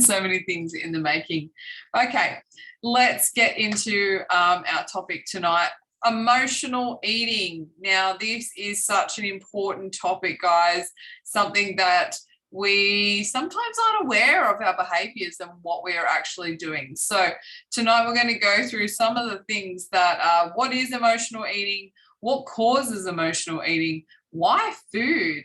So many things in the making. Okay, let's get into our topic tonight. Emotional eating. Now, this is such an important topic, guys, something that we sometimes aren't aware of our behaviors and what we are actually doing. So tonight we're going to go through some of the things that what is emotional eating, what causes emotional eating, why food,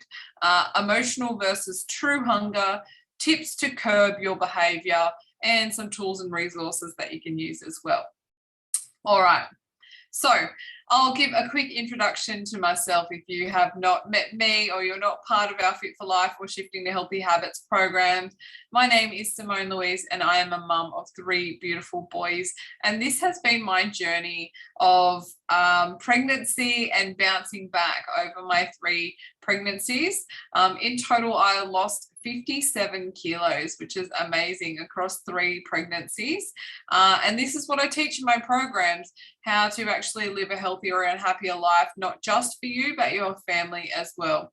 emotional versus true hunger, tips to curb your behavior, and some tools and resources that you can use as well. All right. So I'll give a quick introduction to myself if you have not met me or you're not part of our Fit for Life or Shifting to Healthy Habits programs. My name is Simone Louise and I am a mum of 3 beautiful boys. And this has been my journey of pregnancy and bouncing back over my 3 pregnancies. In total, I lost 57 kilos, which is amazing, across 3 pregnancies. And this is what I teach in my programs, how to actually live a healthier and happier life, not just for you, but your family as well.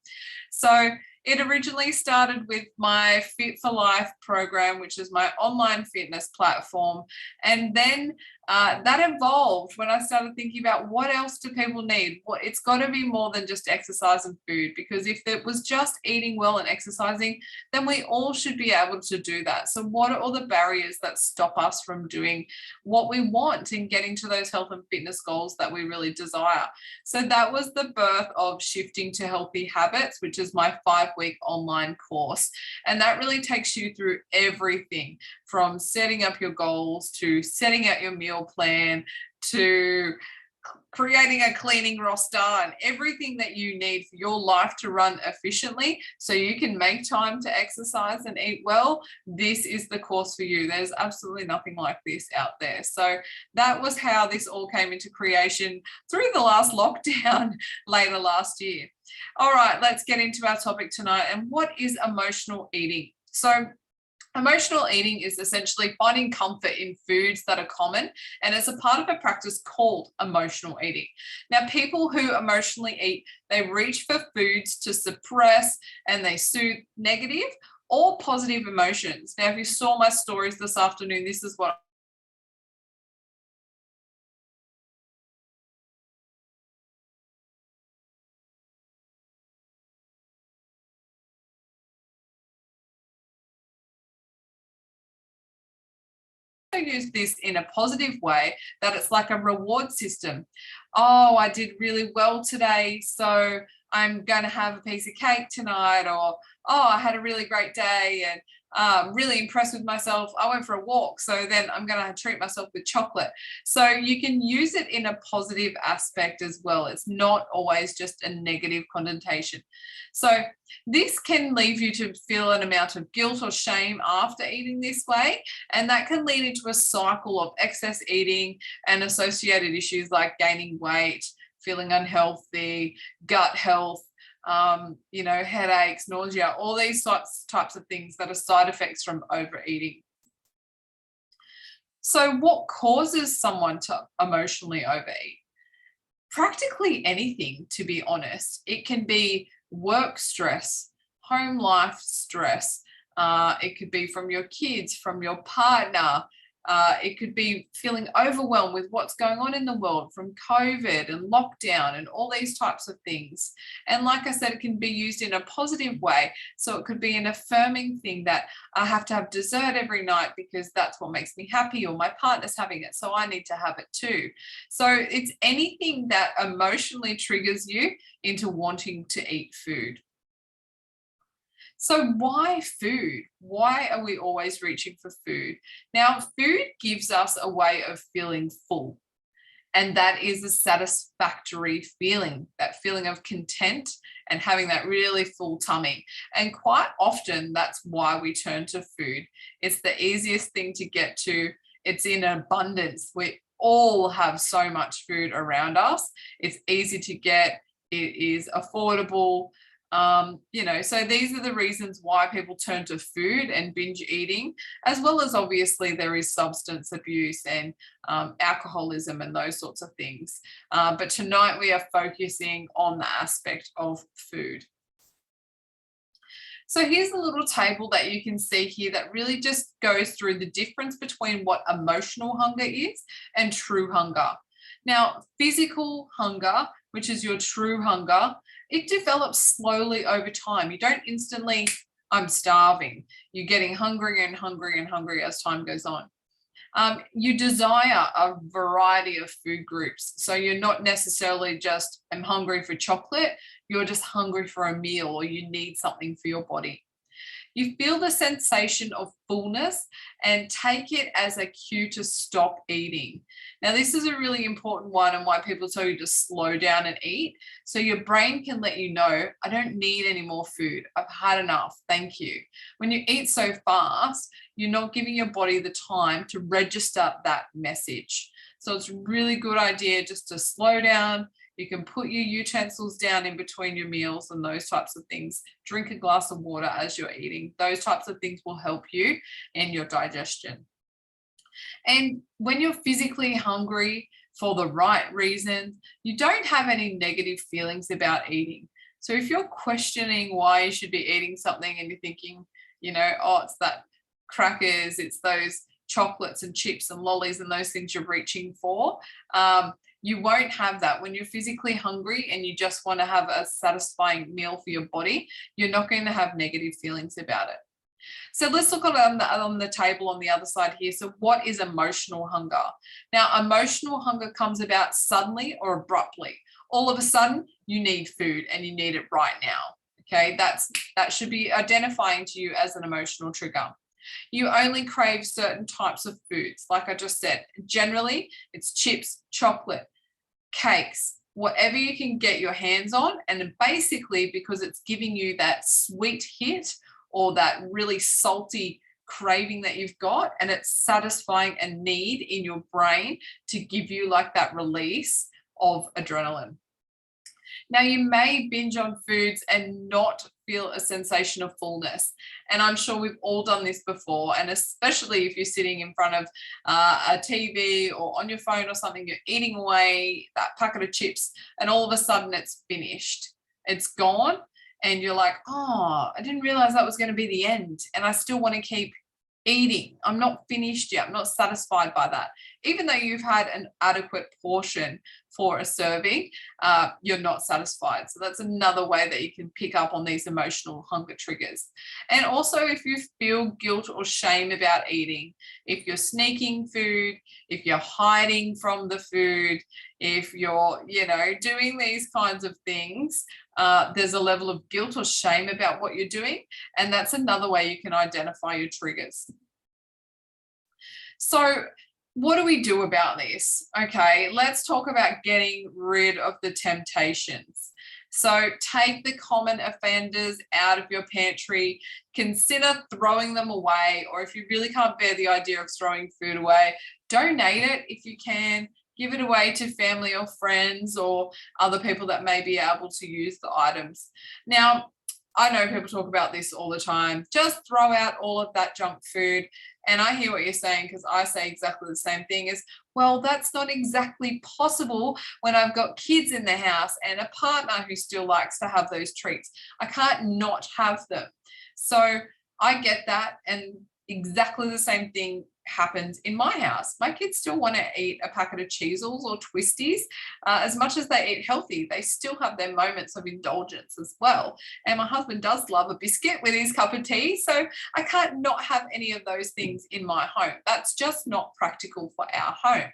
So it originally started with my Fit for Life program, which is my online fitness platform. And then that evolved when I started thinking about what else do people need? Well, it's got to be more than just exercise and food, because if it was just eating well and exercising, then we all should be able to do that. So what are all the barriers that stop us from doing what we want and getting to those health and fitness goals that we really desire? So that was the birth of Shifting to Healthy Habits, which is my 5-week online course. And that really takes you through everything from setting up your goals to setting out your meal plan to creating a cleaning roster and everything that you need for your life to run efficiently so you can make time to exercise and eat well. This is the course for you. There's absolutely nothing like this out there. So that was how this all came into creation through the last lockdown later last year. All right, let's get into our topic tonight. And what is emotional eating? So emotional eating is essentially finding comfort in foods that are common, and it's a part of a practice called emotional eating. Now, people who emotionally eat, they reach for foods to suppress and they soothe negative or positive emotions. Now, if you saw my stories this afternoon, this is what use this in a positive way, that it's like a reward system. Oh, I did really well today, so I'm going to have a piece of cake tonight. Or, oh, I had a really great day and really impressed with myself. I went for a walk, so then I'm going to treat myself with chocolate. So you can use it in a positive aspect as well. It's not always just a negative connotation. So this can leave you to feel an amount of guilt or shame after eating this way, and that can lead into a cycle of excess eating and associated issues like gaining weight, feeling unhealthy, gut health, headaches, nausea, all these types of things that are side effects from overeating. So what causes someone to emotionally overeat? Practically anything, to be honest. It can be work stress, home life stress. It could be from your kids, from your partner. It could be feeling overwhelmed with what's going on in the world from COVID and lockdown and all these types of things. And like I said, it can be used in a positive way. So it could be an affirming thing that I have to have dessert every night because that's what makes me happy, or my partner's having it, so I need to have it too. So it's anything that emotionally triggers you into wanting to eat food. So why food? Why are we always reaching for food? Now, food gives us a way of feeling full, and that is a satisfactory feeling, that feeling of content and having that really full tummy. And quite often that's why we turn to food. It's the easiest thing to get to. It's in abundance. We all have so much food around us. It's easy to get. It is affordable. So these are the reasons why people turn to food and binge eating, as well as obviously there is substance abuse and alcoholism and those sorts of things. But tonight we are focusing on the aspect of food. So here's a little table that you can see here that really just goes through the difference between what emotional hunger is and true hunger. Now, physical hunger, which is your true hunger, it develops slowly over time. You don't instantly, I'm starving. You're getting hungrier and hungrier and hungrier as time goes on. You desire a variety of food groups. So you're not necessarily just, I'm hungry for chocolate. You're just hungry for a meal, or you need something for your body. You feel the sensation of fullness and take it as a cue to stop eating. Now, this is a really important one, and why people tell you to slow down and eat. So your brain can let you know, I don't need any more food. I've had enough. Thank you. When you eat so fast, you're not giving your body the time to register that message. So it's a really good idea just to slow down. You can put your utensils down in between your meals and those types of things. Drink a glass of water as you're eating. Those types of things will help you in your digestion. And when you're physically hungry for the right reasons, you don't have any negative feelings about eating. So if you're questioning why you should be eating something and you're thinking, oh, it's that crackers, it's those chocolates and chips and lollies and those things you're reaching for, you won't have that. When you're physically hungry and you just want to have a satisfying meal for your body, you're not going to have negative feelings about it. So let's look at on the table on the other side here. So what is emotional hunger? Now, emotional hunger comes about suddenly or abruptly. All of a sudden, you need food and you need it right now. Okay, that should be identifying to you as an emotional trigger. You only crave certain types of foods. Like I just said, generally it's chips, chocolate, cakes, whatever you can get your hands on. And basically, because it's giving you that sweet hit or that really salty craving that you've got, and it's satisfying a need in your brain to give you like that release of adrenaline. Now, you may binge on foods and not feel a sensation of fullness. And I'm sure we've all done this before. And especially if you're sitting in front of a TV or on your phone or something, you're eating away that packet of chips and all of a sudden it's finished. It's gone. And you're like, oh, I didn't realize that was going to be the end. And I still want to keep eating. I'm not finished yet. I'm not satisfied by that. Even though you've had an adequate portion for a serving, you're not satisfied. So that's another way that you can pick up on these emotional hunger triggers. And also, if you feel guilt or shame about eating, if you're sneaking food, if you're hiding from the food, if you're, doing these kinds of things, there's a level of guilt or shame about what you're doing. And that's another way you can identify your triggers. So what do we do about this? Okay, let's talk about getting rid of the temptations. So take the common offenders out of your pantry, consider throwing them away, or if you really can't bear the idea of throwing food away, donate it if you can. Give it away to family or friends or other people that may be able to use the items. Now, I know people talk about this all the time. Just throw out all of that junk food. And I hear what you're saying, because I say exactly the same thing as, well, that's not exactly possible when I've got kids in the house and a partner who still likes to have those treats. I can't not have them. So I get that. And exactly the same thing happens in my house. My kids still want to eat a packet of Cheezels or Twisties. As much as they eat healthy, they still have their moments of indulgence as well. And my husband does love a biscuit with his cup of tea, so I can't not have any of those things in my home. That's just not practical for our home.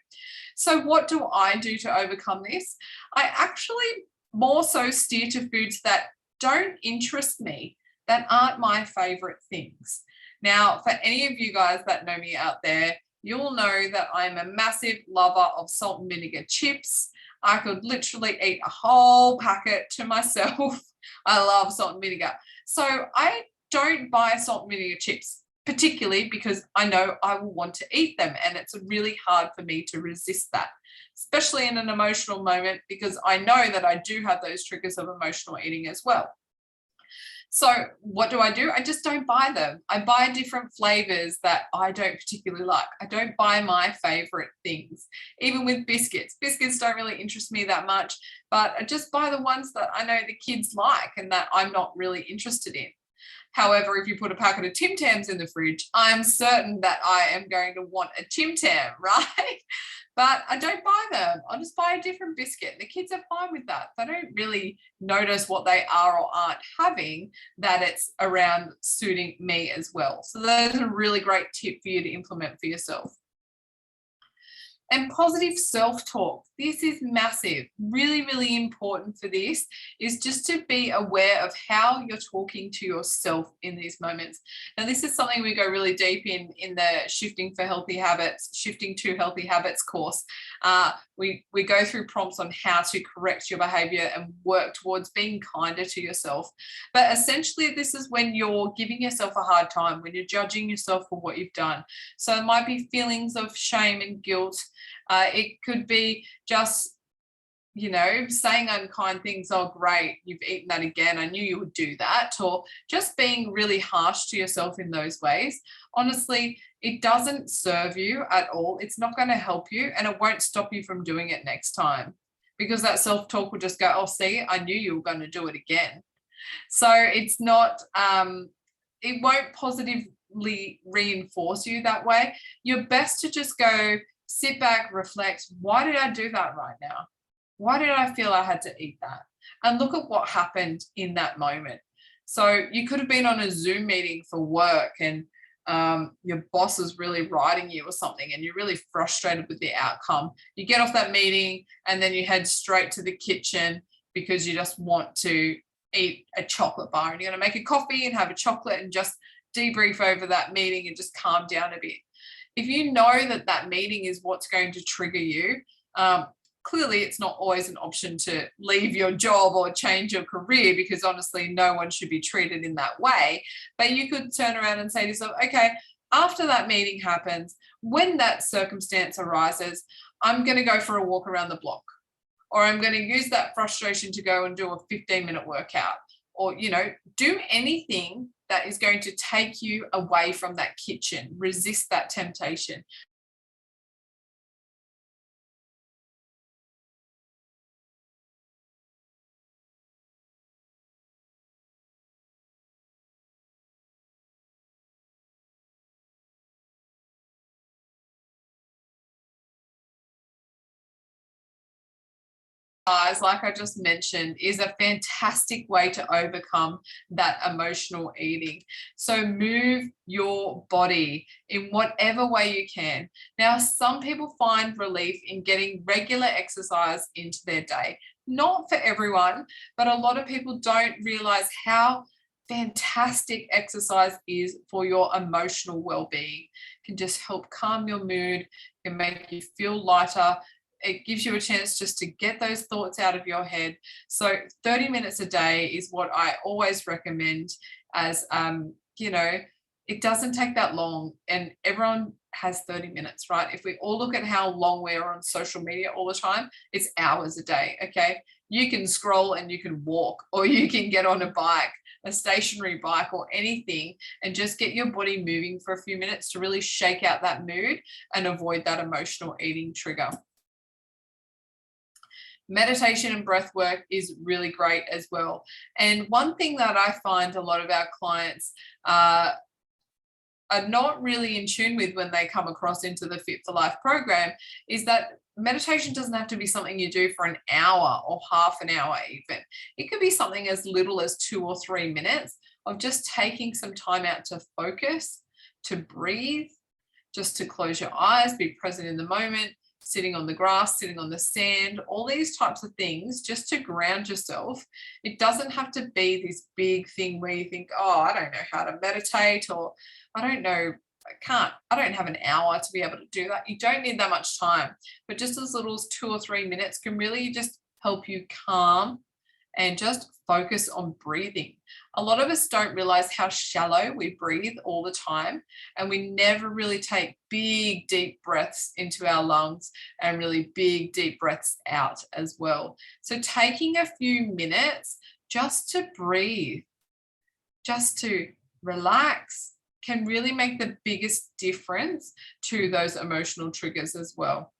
So what do I do to overcome this? I actually more so steer to foods that don't interest me, that aren't my favorite things. Now, for any of you guys that know me out there, you'll know that I'm a massive lover of salt and vinegar chips. I could literally eat a whole packet to myself. I love salt and vinegar. So I don't buy salt and vinegar chips, particularly because I know I will want to eat them. And it's really hard for me to resist that, especially in an emotional moment, because I know that I do have those triggers of emotional eating as well. So what do? I just don't buy them. I buy different flavors that I don't particularly like. I don't buy my favorite things. Even with biscuits. Biscuits don't really interest me that much, but I just buy the ones that I know the kids like and that I'm not really interested in. However, if you put a packet of Tim Tams in the fridge, I'm certain that I am going to want a Tim Tam, right? But I don't buy them. I'll just buy a different biscuit. The kids are fine with that. They don't really notice what they are or aren't having, that it's around suiting me as well. So that's a really great tip for you to implement for yourself. And positive self-talk. This is massive. Really, really important for this is just to be aware of how you're talking to yourself in these moments. Now, this is something we go really deep in the Shifting to Healthy Habits course. We go through prompts on how to correct your behavior and work towards being kinder to yourself. But essentially, this is when you're giving yourself a hard time, when you're judging yourself for what you've done. So it might be feelings of shame and guilt. It could be just, saying unkind things. Oh, great, you've eaten that again. I knew you would do that. Or just being really harsh to yourself in those ways. Honestly, it doesn't serve you at all. It's not going to help you, and it won't stop you from doing it next time, because that self-talk will just go, oh, see, I knew you were going to do it again. So it's not, it won't positively reinforce you that way. You're best to just go, sit back, reflect. Why did I do that right now? Why did I feel I had to eat that? And look at what happened in that moment. So you could have been on a Zoom meeting for work, and your boss is really writing you or something, and you're really frustrated with the outcome. You get off that meeting and then you head straight to the kitchen because you just want to eat a chocolate bar, and you're going to make a coffee and have a chocolate and just debrief over that meeting and just calm down a bit. If you know that meeting is what's going to trigger you, clearly it's not always an option to leave your job or change your career, because honestly, no one should be treated in that way. But you could turn around and say to yourself, okay, after that meeting happens, when that circumstance arises, I'm going to go for a walk around the block, or I'm going to use that frustration to go and do a 15-minute workout, or, do anything that is going to take you away from that kitchen. Resist that temptation. Like I just mentioned, is a fantastic way to overcome that emotional eating. So move your body in whatever way you can. Now, some people find relief in getting regular exercise into their day. Not for everyone, but a lot of people don't realize how fantastic exercise is for your emotional well-being. It can just help calm your mood, can make you feel lighter. It gives you a chance just to get those thoughts out of your head. So 30 minutes a day is what I always recommend, as, it doesn't take that long, and everyone has 30 minutes, right? If we all look at how long we're on social media all the time, it's hours a day, okay? You can scroll and you can walk, or you can get on a bike, a stationary bike or anything, and just get your body moving for a few minutes to really shake out that mood and avoid that emotional eating trigger. Meditation and breath work is really great as well. And one thing that I find a lot of our clients are not really in tune with when they come across into the Fit for Life program is that meditation doesn't have to be something you do for an hour or half an hour even. It could be something as little as 2 or 3 minutes of just taking some time out to focus, to breathe, just to close your eyes, be present in the moment, sitting on the grass, sitting on the sand, all these types of things, just to ground yourself. It doesn't have to be this big thing where you think, oh, I don't know how to meditate, or I don't know, I don't have an hour to be able to do that. You don't need that much time, but just as little as 2 or 3 minutes can really just help you calm and just focus on breathing. A lot of us don't realize how shallow we breathe all the time, and we never really take big, deep breaths into our lungs and really big, deep breaths out as well. So taking a few minutes just to breathe, just to relax, can really make the biggest difference to those emotional triggers as well.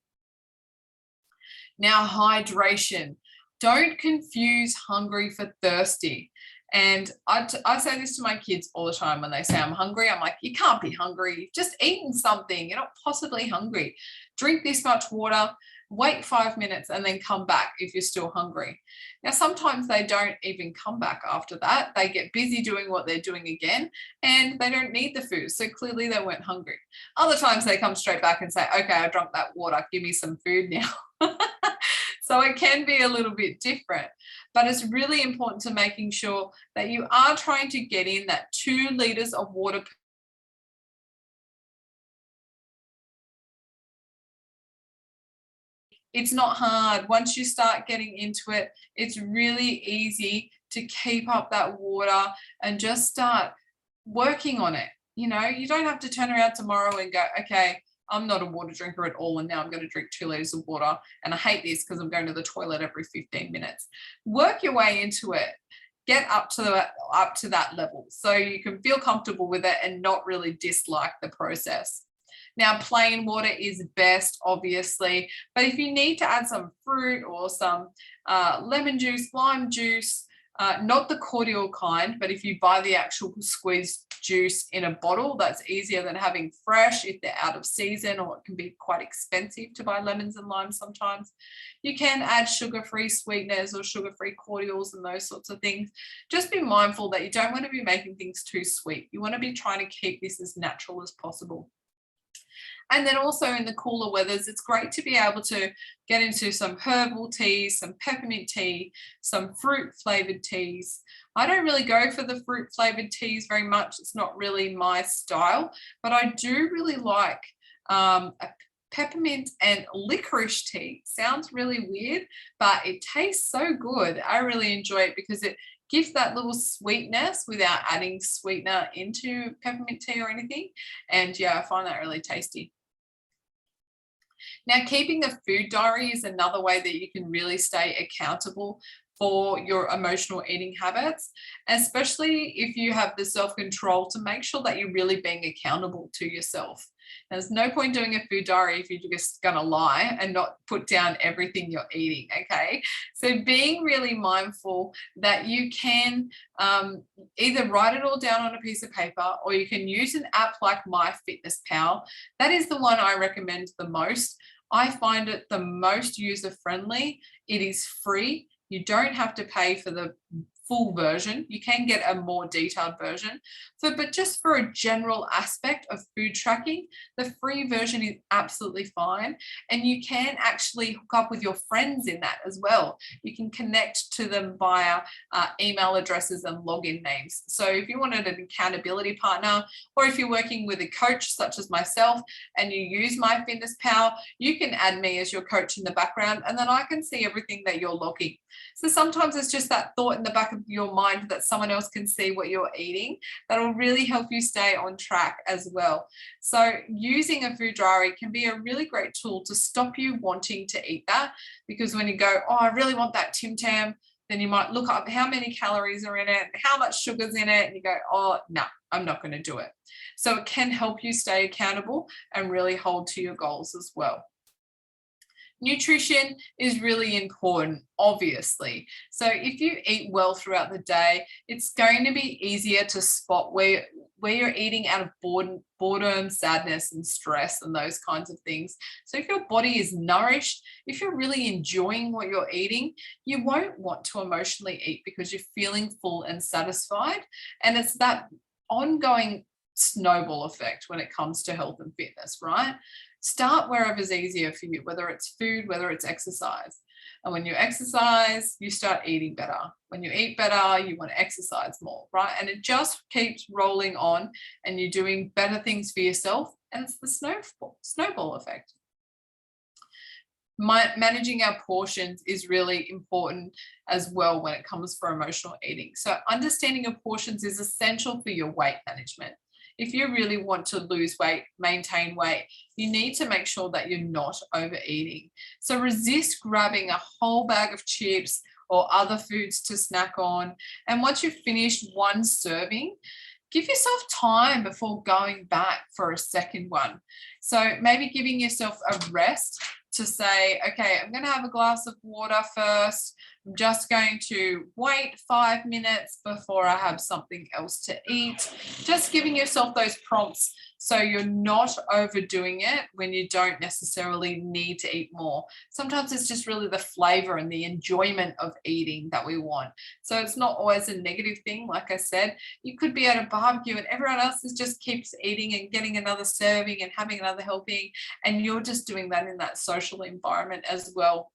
Now, hydration. Don't confuse hungry for thirsty. And I say this to my kids all the time when they say I'm hungry. I'm like, you can't be hungry. You've just eaten something. You're not possibly hungry. Drink this much water, wait 5 minutes, and then come back if you're still hungry. Now, sometimes they don't even come back after that. They get busy doing what they're doing again, and they don't need the food. So clearly they weren't hungry. Other times they come straight back and say, okay, I drank that water. Give me some food now. So it can be a little bit different, but it's really important to making sure that you are trying to get in that 2 liters of water. It's not hard. Once you start getting into it, it's really easy to keep up that water and just start working on it. You know, you don't have to turn around tomorrow and go, okay, I'm not a water drinker at all, and now I'm going to drink 2 liters of water, and I hate this because I'm going to the toilet every 15 minutes. Work your way into it. Get up to that level so you can feel comfortable with it and not really dislike the process. Now, plain water is best, obviously, but if you need to add some fruit or some lemon juice, lime juice, not the cordial kind, but if you buy the actual squeezed juice in a bottle, that's easier than having fresh if they're out of season, or it can be quite expensive to buy lemons and limes sometimes. You can add sugar-free sweeteners or sugar-free cordials and those sorts of things. Just be mindful that you don't want to be making things too sweet. You want to be trying to keep this as natural as possible. And then also in the cooler weathers, it's great to be able to get into some herbal teas, some peppermint tea, some fruit flavored teas. I don't really go for the fruit flavored teas very much. It's not really my style, but I do really like a peppermint and licorice tea. Sounds really weird, but it tastes so good. I really enjoy it because it gives that little sweetness without adding sweetener into peppermint tea or anything. And yeah, I find that really tasty. Now, keeping a food diary is another way that you can really stay accountable for your emotional eating habits, especially if you have the self-control to make sure that you're really being accountable to yourself. There's no point doing a food diary if you're just going to lie and not put down everything you're eating, okay? So being really mindful that you can either write it all down on a piece of paper, or you can use an app like MyFitnessPal. That is the one I recommend the most. I find it the most user-friendly. It is free. You don't have to pay for the full version. You can get a more detailed version. But just for a general aspect of food tracking, the free version is absolutely fine. And you can actually hook up with your friends in that as well. You can connect to them via email addresses and login names. So if you wanted an accountability partner, or if you're working with a coach such as myself and you use MyFitnessPal, you can add me as your coach in the background, and then I can see everything that you're logging. So sometimes it's just that thought in the back of your mind that someone else can see what you're eating that'll really help you stay on track as well. So using a food diary can be a really great tool to stop you wanting to eat that, because when you go, oh, I really want that Tim Tam, then you might look up how many calories are in it, how much sugar's in it, and you go, oh, no, I'm not going to do it. So it can help you stay accountable and really hold to your goals as well. Nutrition is really important, obviously. So if you eat well throughout the day, it's going to be easier to spot where you're eating out of boredom, sadness, and stress, and those kinds of things. So if your body is nourished, if you're really enjoying what you're eating, you won't want to emotionally eat because you're feeling full and satisfied. And it's that ongoing snowball effect when it comes to health and fitness, right? Start wherever's easier for you, whether it's food, whether it's exercise. And when you exercise, you start eating better. When you eat better, you want to exercise more, right? And it just keeps rolling on, and you're doing better things for yourself. And it's the snowball effect. Managing our portions is really important as well when it comes for emotional eating. So understanding your portions is essential for your weight management. If you really want to lose weight, maintain weight, you need to make sure that you're not overeating. So resist grabbing a whole bag of chips or other foods to snack on. And once you've finished one serving, give yourself time before going back for a second one. So maybe giving yourself a rest to say, okay, I'm going to have a glass of water first. I'm just going to wait 5 minutes before I have something else to eat. Just giving yourself those prompts so you're not overdoing it when you don't necessarily need to eat more. Sometimes it's just really the flavor and the enjoyment of eating that we want. So it's not always a negative thing. Like I said, you could be at a barbecue and everyone else is just keeps eating and getting another serving and having another helping, and you're just doing that in that social environment as well.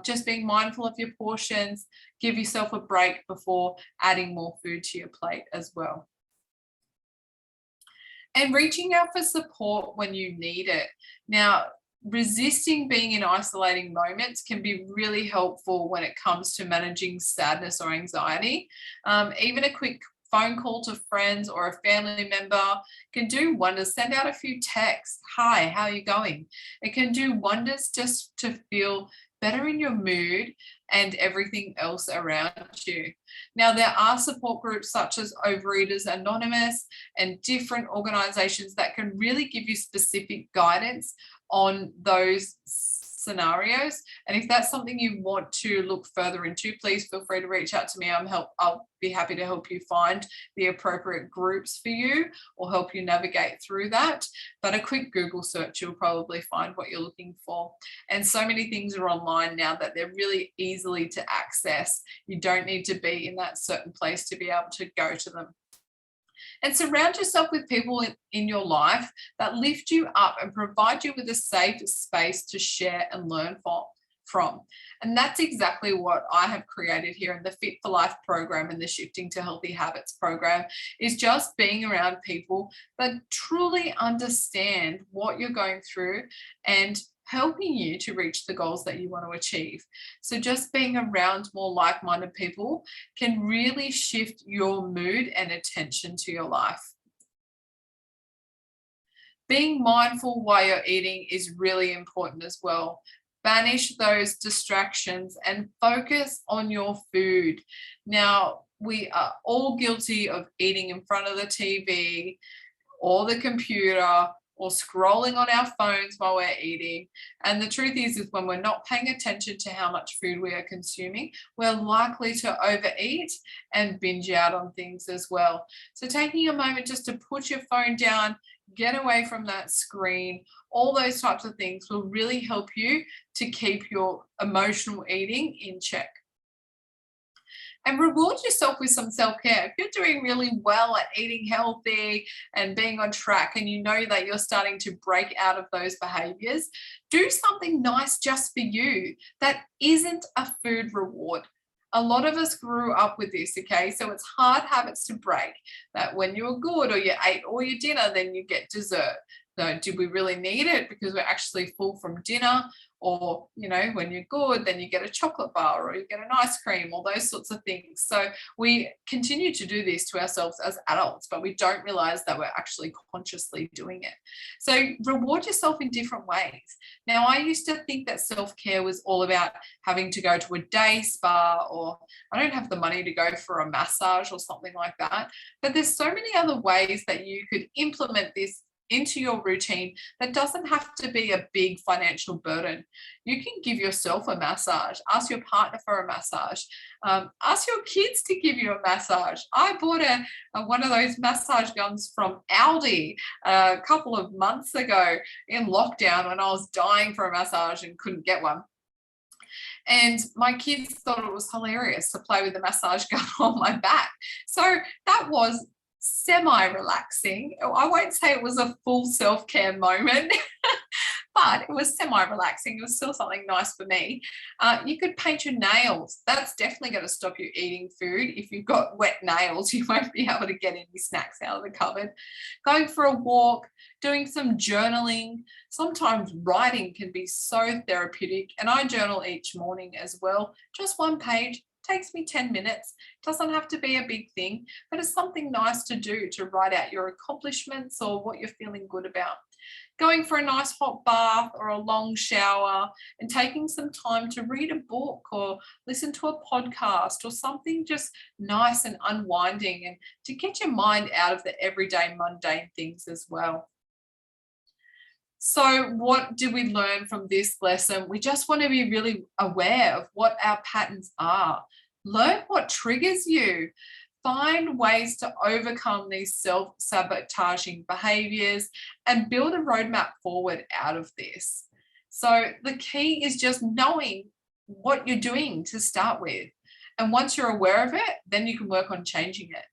Just being mindful of your portions, give yourself a break before adding more food to your plate as well. And reaching out for support when you need it. Now, resisting being in isolating moments can be really helpful when it comes to managing sadness or anxiety. Even a quick phone call to friends or a family member can do wonders. Send out a few texts. Hi, how are you going? It can do wonders just to feel better in your mood and everything else around you. Now, there are support groups such as Overeaters Anonymous and different organizations that can really give you specific guidance on those scenarios. And if that's something you want to look further into, please feel free to reach out to me. I'll be happy to help you find the appropriate groups for you or help you navigate through that. But a quick Google search, you'll probably find what you're looking for. And so many things are online now that they're really easily to access. You don't need to be in that certain place to be able to go to them. And surround yourself with people in your life that lift you up and provide you with a safe space to share and learn from. And that's exactly what I have created here in the Fit for Life program and the Shifting to Healthy Habits program, is just being around people that truly understand what you're going through and helping you to reach the goals that you want to achieve. So just being around more like-minded people can really shift your mood and attention to your life. Being mindful while you're eating is really important as well. Banish those distractions and focus on your food. Now, we are all guilty of eating in front of the TV or the computer or scrolling on our phones while we're eating. And the truth is when we're not paying attention to how much food we are consuming, we're likely to overeat and binge out on things as well. So taking a moment just to put your phone down, get away from that screen, all those types of things will really help you to keep your emotional eating in check. And reward yourself with some self-care. If you're doing really well at eating healthy and being on track, and you know that you're starting to break out of those behaviors, do something nice just for you that isn't a food reward. A lot of us grew up with this, okay? So it's hard habits to break, that when you're good or you ate all your dinner, then you get dessert. So do we really need it because we're actually full from dinner? Or, when you're good, then you get a chocolate bar or you get an ice cream, or those sorts of things. So we continue to do this to ourselves as adults, but we don't realize that we're actually consciously doing it. So reward yourself in different ways. Now, I used to think that self-care was all about having to go to a day spa, or I don't have the money to go for a massage or something like that. But there's so many other ways that you could implement this into your routine that doesn't have to be a big financial burden. You can give yourself a massage, ask your partner for a massage, ask your kids to give you a massage. I bought one of those massage guns from Aldi a couple of months ago in lockdown when I was dying for a massage and couldn't get one. And my kids thought it was hilarious to play with the massage gun on my back. So that was semi-relaxing. I won't say it was a full self-care moment, but it was semi-relaxing. It was still something nice for me. You could paint your nails. That's definitely going to stop you eating food. If you've got wet nails, you won't be able to get any snacks out of the cupboard. Going for a walk, doing some journaling. Sometimes writing can be so therapeutic, and I journal each morning as well. Just one page. Takes me 10 minutes. Doesn't have to be a big thing, but it's something nice to do, to write out your accomplishments or what you're feeling good about. going for a nice hot bath or a long shower, and taking some time to read a book or listen to a podcast or something just nice and unwinding, and to get your mind out of the everyday mundane things as well. So, what do we learn from this lesson? We just want to be really aware of what our patterns are. Learn what triggers you. Find ways to overcome these self sabotaging behaviors and build a roadmap forward out of this. So, the key is just knowing what you're doing to start with. And once you're aware of it, then you can work on changing it.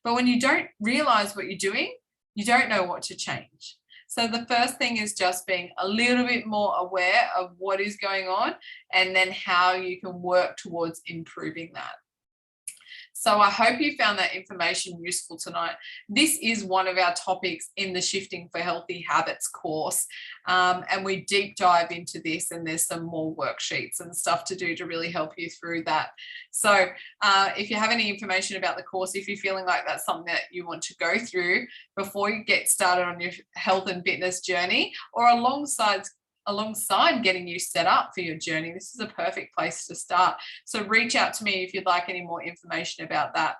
But when you don't realize what you're doing, you don't know what to change. So the first thing is just being a little bit more aware of what is going on, and then how you can work towards improving that. So I hope you found that information useful tonight. This is one of our topics in the Shifting for Healthy Habits course. And we deep dive into this, and there's some more worksheets and stuff to do to really help you through that. So if you have any information about the course, if you're feeling like that's something that you want to go through before you get started on your health and fitness journey, or alongside getting you set up for your journey, this is a perfect place to start. So reach out to me if you'd like any more information about that.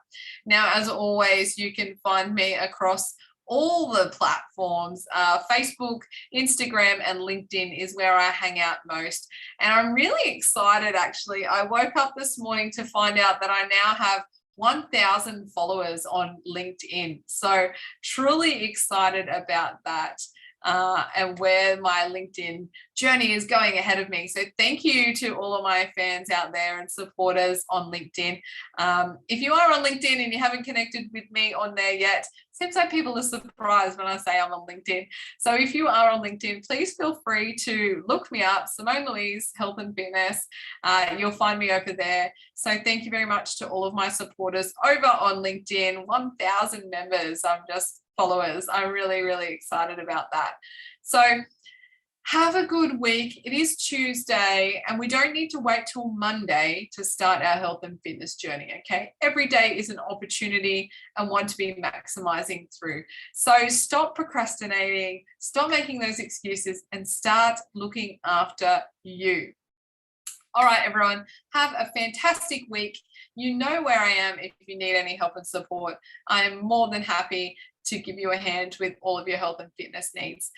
Now, as always, you can find me across all the platforms. Facebook, Instagram, and LinkedIn is where I hang out most. And I'm really excited, actually. I woke up this morning to find out that I now have 1,000 followers on LinkedIn. So truly excited about that. And where my LinkedIn journey is going ahead of me. So thank you to all of my fans out there and supporters on LinkedIn. If you are on LinkedIn and you haven't connected with me on there yet, seems like people are surprised when I say I'm on LinkedIn. So if you are on LinkedIn, please feel free to look me up, Simone Louise Health and Fitness. You'll find me over there. So thank you very much to all of my supporters over on LinkedIn. 1,000 members. Followers. I'm really, really excited about that. So have a good week. It is Tuesday, and we don't need to wait till Monday to start our health and fitness journey, okay? Every day is an opportunity and one to be maximizing through. So stop procrastinating, stop making those excuses, and start looking after you. All right, everyone, have a fantastic week. You know where I am if you need any help and support. I am more than happy to give you a hand with all of your health and fitness needs.